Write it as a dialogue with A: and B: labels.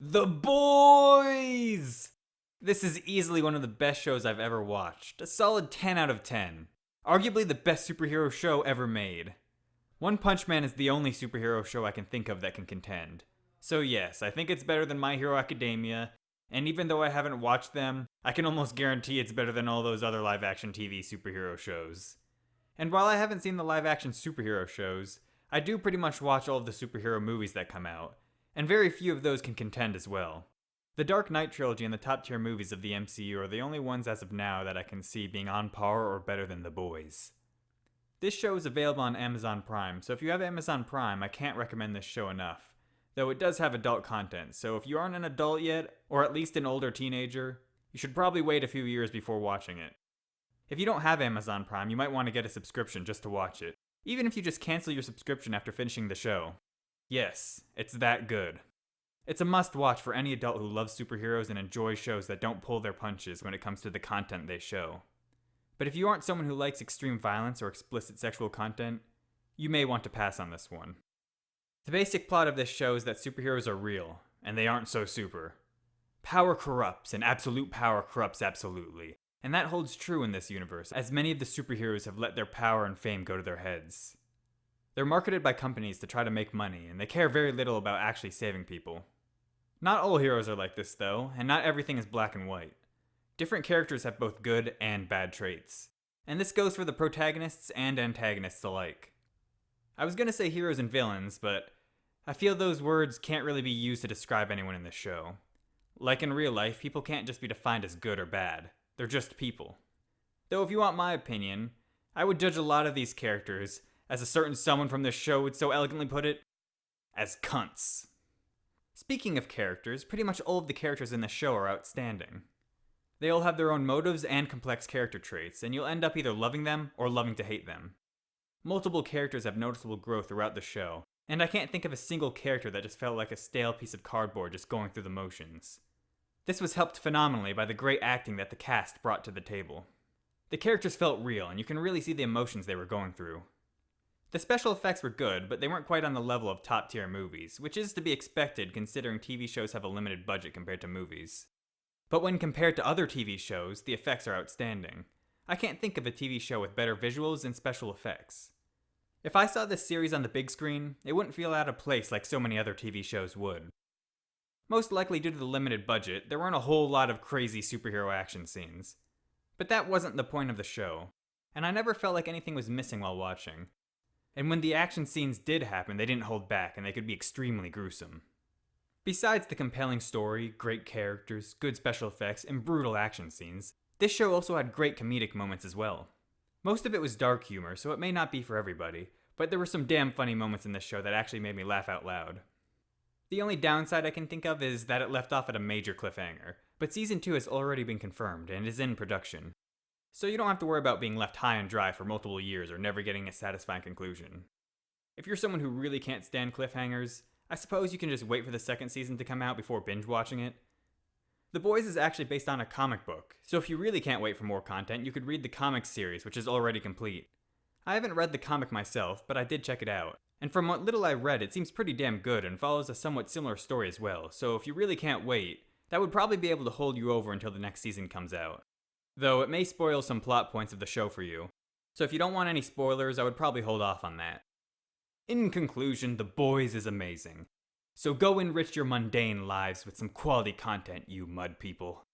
A: The Boys! This is easily one of the best shows I've ever watched. A solid 10 out of 10. Arguably the best superhero show ever made. One Punch Man is the only superhero show I can think of that can contend. So yes, I think it's better than My Hero Academia, and even though I haven't watched them, I can almost guarantee it's better than all those other live-action TV superhero shows. And while I haven't seen the live-action superhero shows, I do pretty much watch all of the superhero movies that come out, and very few of those can contend as well. The Dark Knight trilogy and the top tier movies of the MCU are the only ones as of now that I can see being on par or better than The Boys. This show is available on Amazon Prime, so if you have Amazon Prime, I can't recommend this show enough. Though it does have adult content, so if you aren't an adult yet, or at least an older teenager, you should probably wait a few years before watching it. If you don't have Amazon Prime, you might want to get a subscription just to watch it, even if you just cancel your subscription after finishing the show. Yes, it's that good. It's a must-watch for any adult who loves superheroes and enjoys shows that don't pull their punches when it comes to the content they show. But if you aren't someone who likes extreme violence or explicit sexual content, you may want to pass on this one. The basic plot of this show is that superheroes are real, and they aren't so super. Power corrupts, and absolute power corrupts absolutely. And that holds true in this universe, as many of the superheroes have let their power and fame go to their heads. They're marketed by companies to try to make money, and they care very little about actually saving people. Not all heroes are like this though, and not everything is black and white. Different characters have both good and bad traits. And this goes for the protagonists and antagonists alike. I was gonna say heroes and villains, but I feel those words can't really be used to describe anyone in this show. Like in real life, people can't just be defined as good or bad. They're just people. Though if you want my opinion, I would judge a lot of these characters, as a certain someone from this show would so elegantly put it, as cunts. Speaking of characters, pretty much all of the characters in this show are outstanding. They all have their own motives and complex character traits, and you'll end up either loving them or loving to hate them. Multiple characters have noticeable growth throughout the show, and I can't think of a single character that just felt like a stale piece of cardboard just going through the motions. This was helped phenomenally by the great acting that the cast brought to the table. The characters felt real, and you can really see the emotions they were going through. The special effects were good, but they weren't quite on the level of top tier movies, which is to be expected considering TV shows have a limited budget compared to movies. But when compared to other TV shows, the effects are outstanding. I can't think of a TV show with better visuals and special effects. If I saw this series on the big screen, it wouldn't feel out of place like so many other TV shows would. Most likely due to the limited budget, there weren't a whole lot of crazy superhero action scenes. But that wasn't the point of the show, and I never felt like anything was missing while watching. And when the action scenes did happen, they didn't hold back, and they could be extremely gruesome. Besides the compelling story, great characters, good special effects, and brutal action scenes, this show also had great comedic moments as well. Most of it was dark humor, so it may not be for everybody, but there were some damn funny moments in this show that actually made me laugh out loud. The only downside I can think of is that it left off at a major cliffhanger, but Season 2 has already been confirmed and is in production. So you don't have to worry about being left high and dry for multiple years or never getting a satisfying conclusion. If you're someone who really can't stand cliffhangers, I suppose you can just wait for the second season to come out before binge watching it. The Boys is actually based on a comic book, so if you really can't wait for more content, you could read the comic series, which is already complete. I haven't read the comic myself, but I did check it out, and from what little I read, it seems pretty damn good and follows a somewhat similar story as well, so if you really can't wait, that would probably be able to hold you over until the next season comes out. Though it may spoil some plot points of the show for you, so if you don't want any spoilers, I would probably hold off on that. In conclusion, The Boys is amazing. So go enrich your mundane lives with some quality content, you mud people.